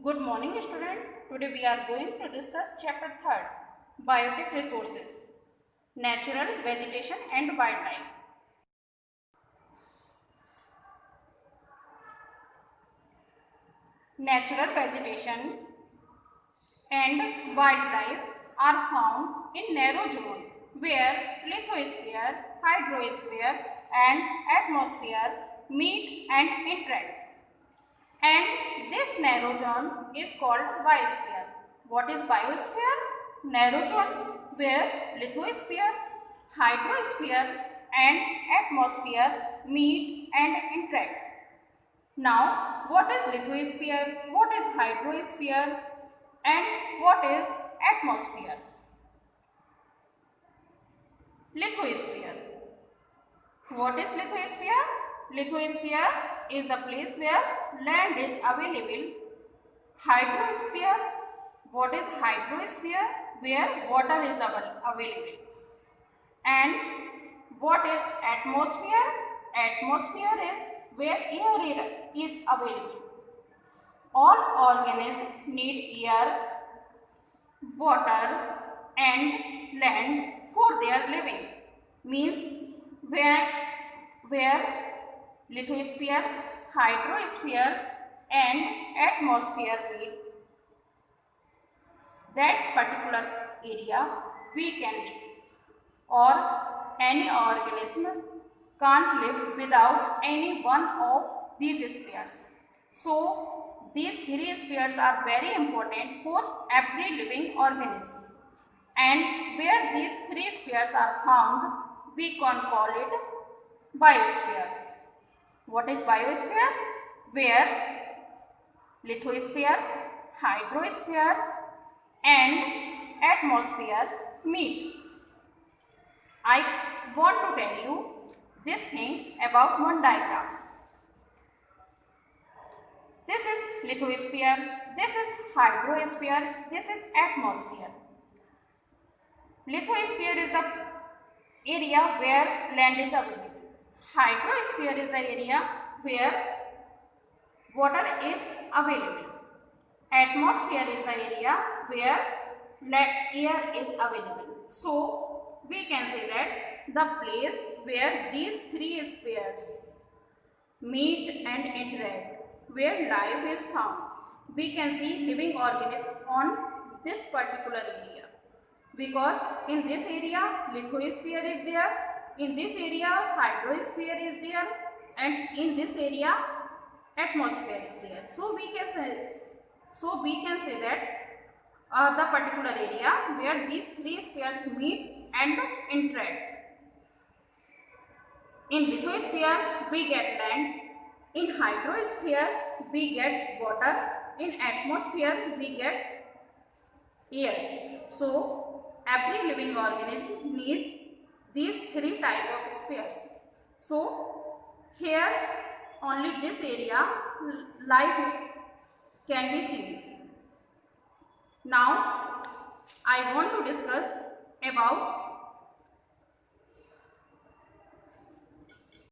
Good morning student. Today we are going to discuss chapter 3rd, Biotic Resources, Natural Vegetation and Wildlife. Natural vegetation and wildlife are found in narrow zone where lithosphere, hydrosphere and atmosphere meet and interact. And this narrow zone is called biosphere. What is biosphere? Narrow zone where lithosphere, hydrosphere and atmosphere meet and interact. Now, what is lithosphere? What is hydrosphere? And what is atmosphere? Lithosphere. What is lithosphere? Lithosphere is the place where land is available. Hydrosphere. What is hydrosphere? Where water is available. And what is atmosphere? Atmosphere is where air is available. All organisms need air, water and land for their living. Means where lithosphere, hydrosphere and atmosphere meet, that particular area we can live, or any organism can't live without any one of these spheres. So these three spheres are very important for every living organism, and where these three spheres are found, we can call it biosphere. What is biosphere? Where lithosphere, hydrosphere and atmosphere meet. I want to tell you this thing about one diagram. This is lithosphere, this is hydrosphere, this is atmosphere. Lithosphere is the area where land is available. Hydrosphere is the area where water is available. Atmosphere is the area where air is available. So we can say that the place where these three spheres meet and interact, where life is found, we can see living organisms on this particular area. Because in this area lithosphere is there, in this area hydrosphere is there, and in this area atmosphere is there. So we can say that the particular area where these three spheres meet and interact. In lithosphere we get land, in hydrosphere we get water, in atmosphere we get air. So every living organism needs these three type of spheres. So here only this area life can be seen. Now I want to discuss about